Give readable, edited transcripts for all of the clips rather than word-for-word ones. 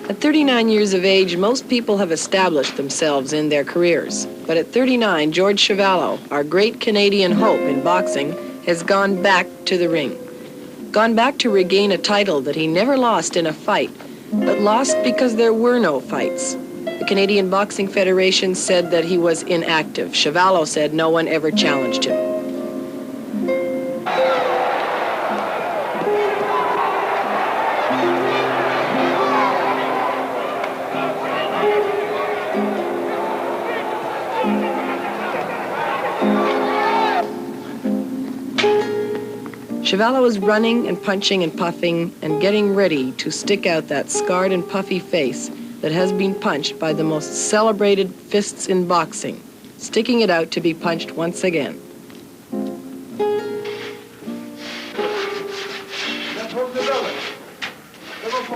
At 39 years of age, most people have established themselves in their careers. But at 39, George Chuvalo, our great Canadian hope in boxing, has gone back to the ring. Gone back to regain a title that he never lost in a fight, but lost because there were no fights. The Canadian Boxing Federation said that he was inactive. Chuvalo said no one ever challenged him. Chuvalo is running and punching and puffing and getting ready to stick out that scarred and puffy face that has been punched by the most celebrated fists in boxing, sticking it out to be punched once again.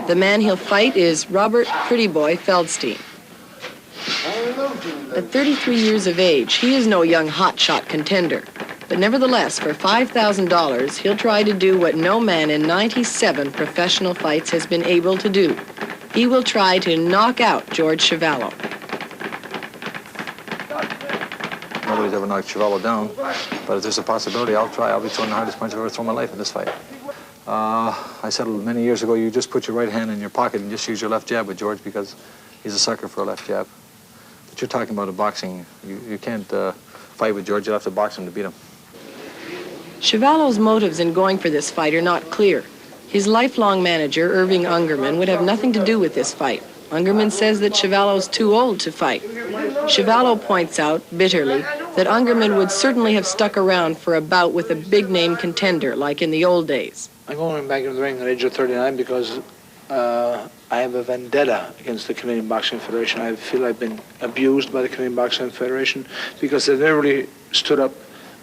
The man he'll fight is Robert Pretty Boy Felstein. At 33 years of age, he is no young hotshot contender. But nevertheless, for $5,000, he'll try to do what no man in 97 professional fights has been able to do. He will try to knock out George Chuvalo. Nobody's ever knocked Chuvalo down, but if there's a possibility, I'll try. I'll be throwing the hardest punch I've ever thrown in my life in this fight. I said many years ago, you just put your right hand in your pocket and just use your left jab with George because he's a sucker for a left jab. But you're talking about a boxing. You can't fight with George. You'll have to box him to beat him. Chuvalo's motives in going for this fight are not clear. His lifelong manager, Irving Ungerman, would have nothing to do with this fight. Ungerman says that Chuvalo's too old to fight. Chuvalo points out, bitterly, that Ungerman would certainly have stuck around for a bout with a big-name contender, like in the old days. I'm going back into the ring at the age of 39 because I have a vendetta against the Canadian Boxing Federation. I feel I've been abused by the Canadian Boxing Federation because they've never really stood up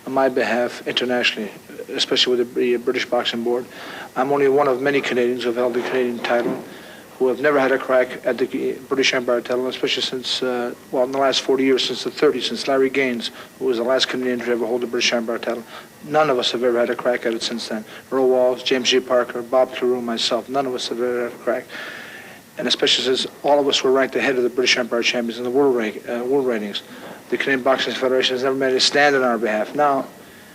on my behalf internationally, especially with the British Boxing Board. I'm only one of many Canadians who have held the Canadian title, who have never had a crack at the British Empire title, especially since, in the last 40 years, since the 30s, since Larry Gaines, who was the last Canadian to ever hold the British Empire title. None of us have ever had a crack at it since then. Earl Walls, James G. Parker, Bob Carew, myself, none of us have ever had a crack. And especially since all of us were ranked ahead of the British Empire champions in the world ratings. The Canadian Boxing Federation has never made a stand on our behalf. Now,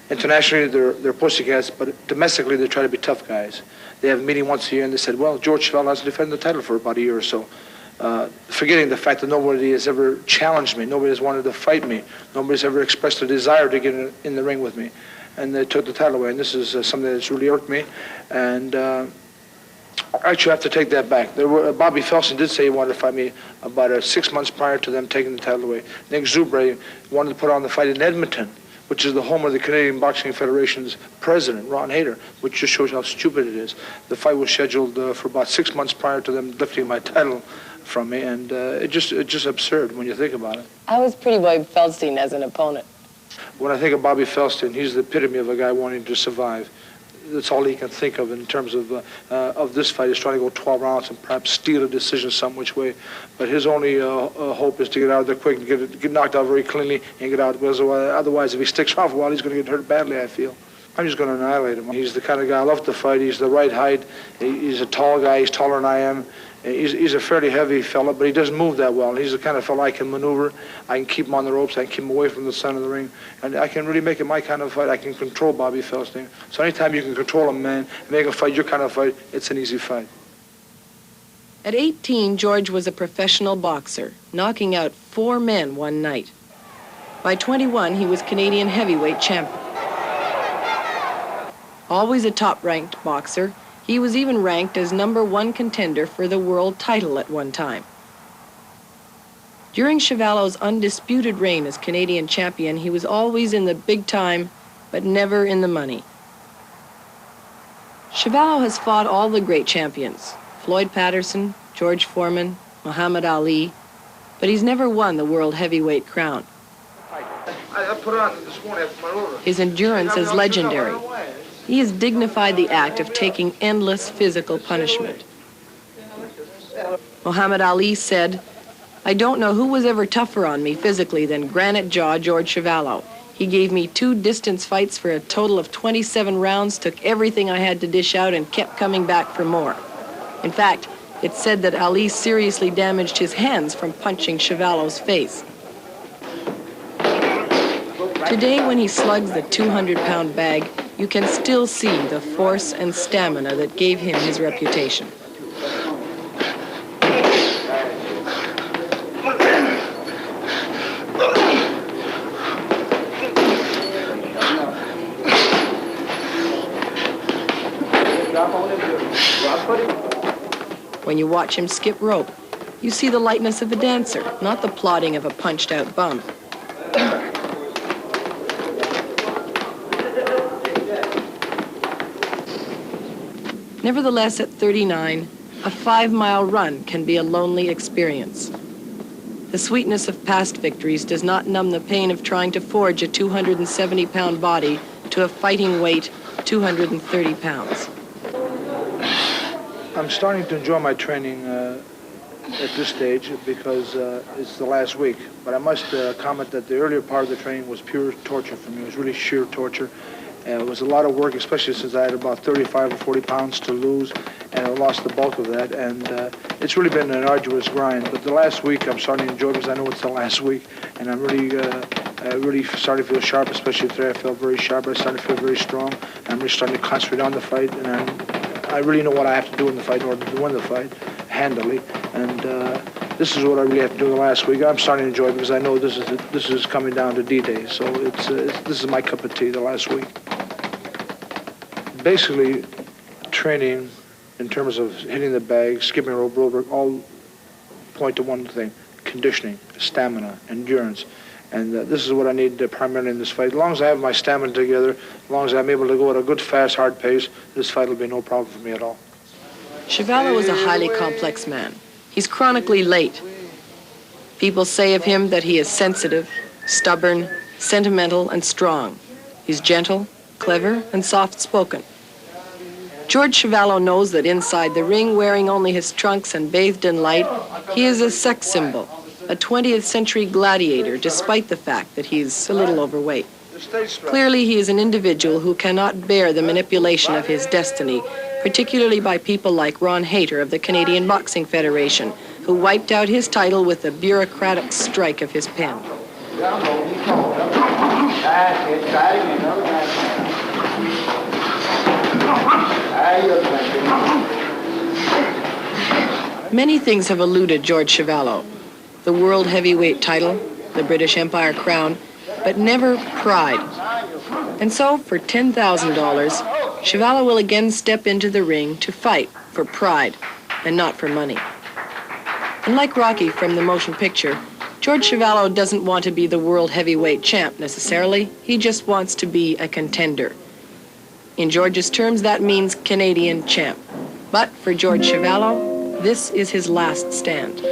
internationally, they're pussycats, but domestically, they try to be tough guys. They have a meeting once a year, and they said, well, George Chuvalo hasn't defended the title for about a year or so. Forgetting the fact that nobody has ever challenged me, nobody has wanted to fight me, nobody's ever expressed a desire to get in the ring with me. And they took the title away, and this is something that's really irked me. And actually, I have to take that back. Bobby Felstein did say he wanted to fight me about 6 months prior to them taking the title away. Nick Zubre wanted to put on the fight in Edmonton, which is the home of the Canadian Boxing Federation's president, Ron Hayter, which just shows how stupid it is. The fight was scheduled for about 6 months prior to them lifting my title from me, and it's just absurd when you think about it. How was Pretty Boy Felstein as an opponent? When I think of Bobby Felstein, he's the epitome of a guy wanting to survive. That's all he can think of in terms of this fight, is trying to go 12 rounds and perhaps steal a decision some which way. But his only hope is to get out of there quick and get knocked out very cleanly and get out. Because otherwise, if he sticks around for a while, he's going to get hurt badly, I feel. I'm just going to annihilate him. He's the kind of guy I love to fight. He's the right height. He's a tall guy. He's taller than I am. He's a fairly heavy fella, but he doesn't move that well. He's the kind of fella I can maneuver. I can keep him on the ropes. I can keep him away from the center of the ring. And I can really make it my kind of fight. I can control Bobby Felstein. So anytime you can control a man and make a fight your kind of fight, it's an easy fight. At 18, George was a professional boxer, knocking out 4 men one night. By 21, he was Canadian heavyweight champion. Always a top-ranked boxer, he was even ranked as #1 contender for the world title at one time. During Chuvalo's undisputed reign as Canadian champion, he was always in the big time, but never in the money. Chuvalo has fought all the great champions, Floyd Patterson, George Foreman, Muhammad Ali, but he's never won the world heavyweight crown. I put on this morning after my order. His endurance is legendary. He has dignified the act of taking endless physical punishment. Muhammad Ali said, "I don't know who was ever tougher on me physically than Granite Jaw George Chuvalo. He gave me 2 distance fights for a total of 27 rounds, took everything I had to dish out, and kept coming back for more. In fact, It's said that Ali seriously damaged his hands from punching Chuvalo's face. Today, when he slugs the 200-pound bag, you can still see the force and stamina that gave him his reputation. When you watch him skip rope, you see the lightness of a dancer, not the plodding of a punched-out bum. Nevertheless, at 39, a 5-mile run can be a lonely experience. The sweetness of past victories does not numb the pain of trying to forge a 270-pound body to a fighting weight 230 pounds. I'm starting to enjoy my training at this stage because it's the last week. But I must comment that the earlier part of the training was pure torture for me. It was really sheer torture. It was a lot of work, especially since I had about 35 or 40 pounds to lose, and I lost the bulk of that. And it's really been an arduous grind. But the last week I'm starting to enjoy because I know it's the last week, and I'm really starting to feel sharp, especially today. I felt very sharp. I started to feel very strong. I'm really starting to concentrate on the fight, and I really know what I have to do in the fight in order to win the fight handily. And this is what I really have to do in the last week. I'm starting to enjoy it because I know this is coming down to D-Day. So this is my cup of tea the last week. Basically, training in terms of hitting the bag, skipping rope, all point to one thing: conditioning, stamina, endurance. And this is what I need primarily in this fight. As long as I have my stamina together, as long as I'm able to go at a good, fast, hard pace, this fight will be no problem for me at all. Chuvalo is a highly complex man. He's chronically late. People say of him that he is sensitive, stubborn, sentimental, and strong. He's gentle, clever, and soft-spoken. George Chuvalo knows that inside the ring, wearing only his trunks and bathed in light, he is a sex symbol, a 20th century gladiator, despite the fact that he's a little overweight. Clearly, he is an individual who cannot bear the manipulation of his destiny, particularly by people like Ron Hayter of the Canadian Boxing Federation, who wiped out his title with a bureaucratic strike of his pen. Many things have eluded George Chuvalo. The world heavyweight title, the British Empire crown, but never pride. And so, for $10,000, Chuvalo will again step into the ring to fight for pride and not for money. And like Rocky from the motion picture, George Chuvalo doesn't want to be the world heavyweight champ necessarily. He just wants to be a contender. In George's terms, that means Canadian champ. But for George Chuvalo, this is his last stand.